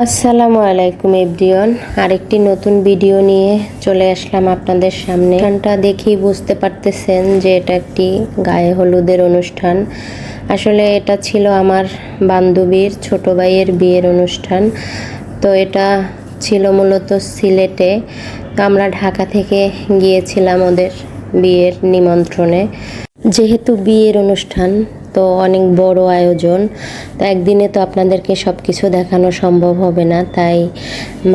আসসালামু আলাইকুম এভরিওয়ান, আরেকটি নতুন ভিডিও নিয়ে চলে আসলাম আপনাদের সামনে। অনুষ্ঠানটা দেখেই বুঝতে পারতেছেন যে এটা একটি গায়ে হলুদের অনুষ্ঠান। আসলে এটা ছিল আমার বান্ধবীর ছোট ভাইয়ের বিয়ের অনুষ্ঠান। তো এটা ছিল মূলত সিলেটে। তো আমরা ঢাকা থেকে গিয়েছিলাম ওদের বিয়ের নিমন্ত্রণে। যেহেতু বিয়ের অনুষ্ঠান তো অনেক বড় আয়োজন, তো একদিনে তো আপনাদেরকে সব কিছু দেখানো সম্ভব হবে না, তাই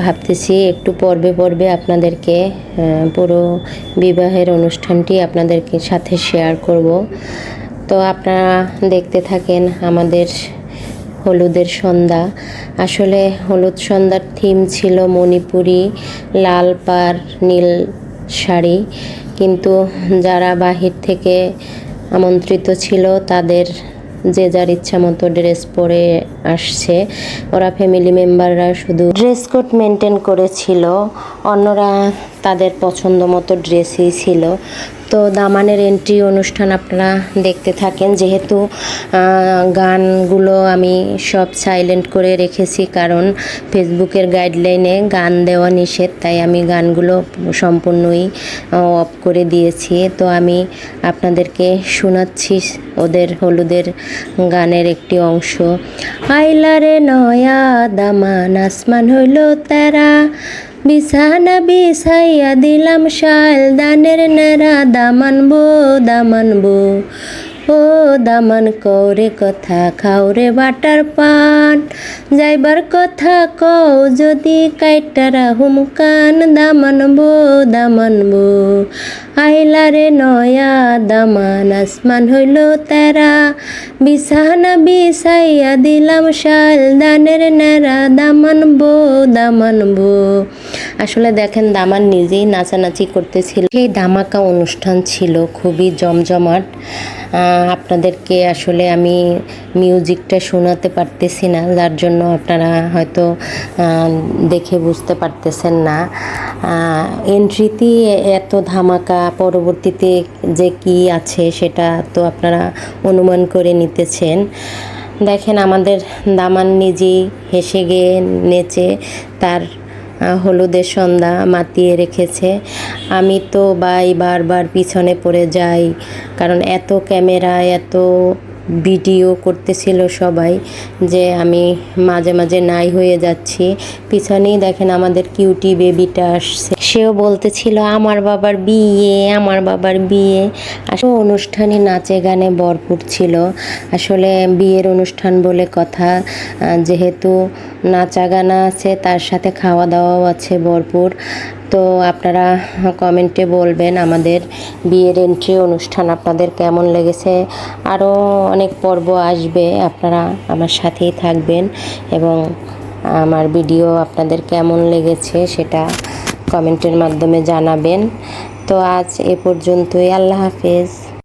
ভাবতেছি একটু পর্বে পর্বে আপনাদেরকে পুরো বিবাহের অনুষ্ঠানটি আপনাদেরকে সাথে শেয়ার করব। তো আপনারা দেখতে থাকেন আমাদের হলুদের সন্ধ্যা। আসলে হলুদ সন্ধ্যার থিম ছিল মণিপুরি, লাল পাড়, নীল শাড়ি। কিন্তু যারা বাহির থেকে আমন্ত্রিত ছিল তাদের যে যার ইচ্ছা মতো ড্রেস পরে আসছে। ওরা ফ্যামিলি মেম্বাররা শুধু ড্রেস কোড মেনটেন করেছিল, অন্যরা তাদের পছন্দ মতো ড্রেসই ছিল। তো দামানের এন্ট্রি অনুষ্ঠান আপনারা দেখতে থাকেন। যেহেতু গানগুলো আমি সব সাইলেন্ট করে রেখেছি, কারণ ফেসবুকের গাইডলাইনে গান দেওয়া নিষেধ, তাই আমি গানগুলো সম্পূর্ণই অফ করে দিয়েছি। তো আমি আপনাদেরকে শোনাচ্ছি ওদের হলুদের গানের একটি অংশ। আইলারে নয়া দামান, আসমান হইল তেরা, বিছানা বিছাইয়া দিলাম শাল, দানের নেরা, দামানবো দামানবো ও দামান কৌরে কথা খাওরে বাটার পান, যাইবার কথা কও যদি কাইটারা হুমকান, দামানবো দামানবো আইলারে নয়া দামান, আসমান হইল তেরা, বিছানা বিছাইয়া দিলাম শাল, দানের নেরা, দামানবো দামানবো। আসলে দেখেন দামান নিজেই নাচানাচি করতেছিল। সেই ধামাকা অনুষ্ঠান ছিল, খুবই জমজমাট। আপনাদেরকে আসলে আমি মিউজিকটা শোনাতে পারতেছি না, যার জন্য আপনারা হয়তো দেখে বুঝতে পারতেছেন না। এন্ট্রিতে এত ধামাকা, পরবর্তীতে যে কি আছে সেটা তো আপনারা অনুমান করে নিতেছেন। দেখেন আমাদের দামান নিজেই হেসে গিয়ে নেচে তার হলুদের সন্ধ্যা মাতিয়ে রেখেছে। আমি তো বারবার পিছনে পড়ে যাই, কারণ এত ক্যামেরা, এত ভিডিও করতেছিল সবাই, যে আমি মাঝে মাঝে নাই হয়ে যাচ্ছি। পিছনেই দেখেন আমাদের কিউটি বেবিটা আসছে, সেও বলতেছিল আমার বাবার বিয়ে, আমার বাবার বিয়ে। আসলে অনুষ্ঠানে নাচে গানে ভরপুর ছিল। আসলে বিয়ের অনুষ্ঠান বলে কথা, যেহেতু নাচা গানা আছে তার সাথে খাওয়া দাওয়াও আছে ভরপুর। তো আপনারা কমেন্টে বলবেন আমাদের বিয়ের এন্ট্রি অনুষ্ঠান আপনাদের কেমন লেগেছে। আরও অনেক পর্ব আসবে, আপনারা আমার সাথেই থাকবেন এবং আমার ভিডিও আপনাদের কেমন লেগেছে সেটা কমেন্টের মাধ্যমে জানাবেন। তো আজ এ পর্যন্তই, আল্লাহ হাফেজ।